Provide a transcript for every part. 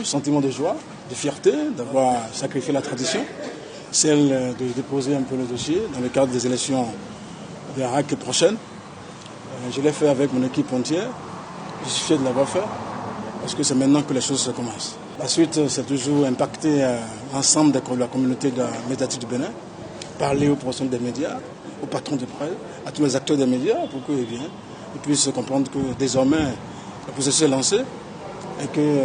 Sentiment de joie, de fierté d'avoir sacrifié la tradition, celle de déposer un peu le dossier dans le cadre des élections de la RAC prochaines. Je l'ai fait avec mon équipe entière, je suis fier de l'avoir fait, parce que c'est maintenant que les choses commencent. La suite, c'est toujours impacter l'ensemble de la communauté médiatique du Bénin, parler aux professionnels des médias, aux patrons de presse, à tous les acteurs des médias pour qu'ils puissent comprendre que désormais le processus est lancé et que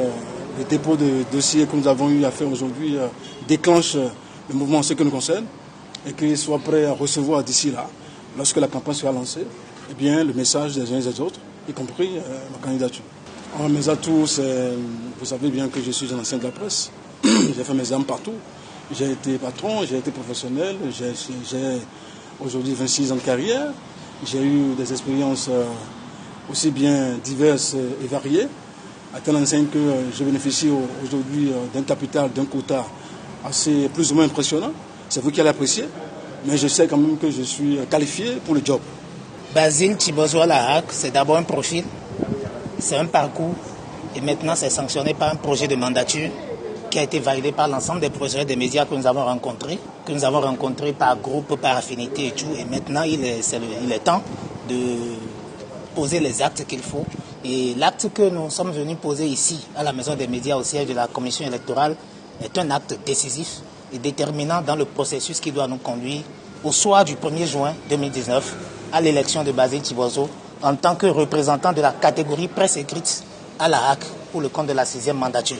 le dépôt de dossiers que nous avons eu à faire aujourd'hui déclenche le mouvement en ce qui nous concerne et qu'ils soient prêts à recevoir d'ici là, lorsque la campagne sera lancée, eh bien, le message des uns et des autres, y compris ma candidature. Alors, mes atouts, vous savez bien que je suis un ancien de la presse. J'ai fait mes armes partout. J'ai été patron, j'ai été professionnel, j'ai aujourd'hui 26 ans de carrière. J'ai eu des expériences aussi bien diverses et variées, à telle enseigne que je bénéficie aujourd'hui d'un capital, d'un quota assez plus ou moins impressionnant. C'est vous qui allez apprécier, mais je sais quand même que je suis qualifié pour le job. Basile Chibozo à la RAC, c'est d'abord un profil, c'est un parcours, et maintenant c'est sanctionné par un projet de mandature qui a été validé par l'ensemble des professionnels des médias que nous avons rencontrés par groupe, par affinité et tout. Et maintenant, il est temps de poser les actes qu'il faut. Et l'acte que nous sommes venus poser ici, à la Maison des médias, au siège de la commission électorale, est un acte décisif et déterminant dans le processus qui doit nous conduire au soir du 1er juin 2019 à l'élection de Basile Chibozo en tant que représentant de la catégorie presse écrite à la RAC pour le compte de la 6e mandature.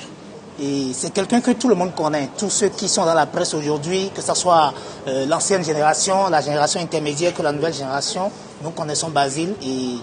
Et c'est quelqu'un que tout le monde connaît, tous ceux qui sont dans la presse aujourd'hui, que ce soit l'ancienne génération, la génération intermédiaire que la nouvelle génération, nous connaissons Basile et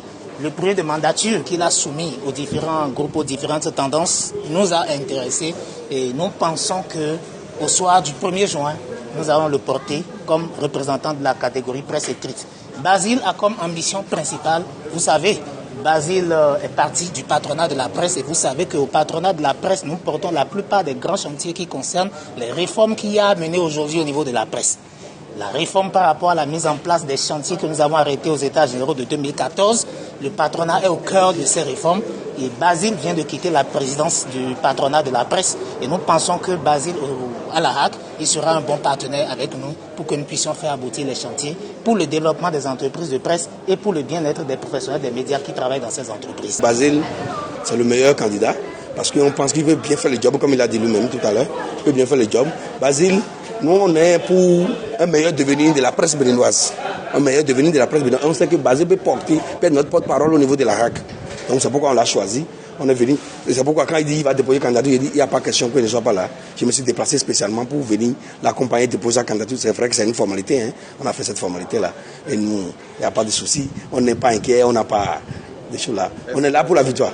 le projet de mandature qu'il a soumis aux différents groupes, aux différentes tendances, nous a intéressés et nous pensons qu'au soir du 1er juin, nous allons le porter comme représentant de la catégorie presse écrite. Basile a comme ambition principale, vous savez, Basile est parti du patronat de la presse et vous savez qu'au patronat de la presse, nous portons la plupart des grands chantiers qui concernent les réformes qu'il y a à mener aujourd'hui au niveau de la presse. La réforme par rapport à la mise en place des chantiers que nous avons arrêtés aux États généraux de 2014, le patronat est au cœur de ces réformes et Basile vient de quitter la présidence du patronat de la presse et nous pensons que Basile à la RAC, il sera un bon partenaire avec nous pour que nous puissions faire aboutir les chantiers pour le développement des entreprises de presse et pour le bien-être des professionnels des médias qui travaillent dans ces entreprises. Basile, c'est le meilleur candidat parce qu'on pense qu'il veut bien faire le job comme il a dit lui-même tout à l'heure, il peut bien faire le job. Basile, nous, on est pour un meilleur devenir de la presse béninoise. Un meilleur devenir de la presse béninoise. On sait que Basile peut être notre porte-parole au niveau de la RAC. Donc c'est pourquoi on l'a choisi. On est venu. Et c'est pourquoi quand il dit qu'il va déposer candidature, il dit il n'y a pas question qu'il ne soit pas là. Je me suis déplacé spécialement pour venir l'accompagner, déposer sa candidature. C'est vrai que c'est une formalité. Hein. On a fait cette formalité-là. Et nous, il n'y a pas de souci. On n'est pas inquiet, on n'a pas des choses là. On est là pour la victoire.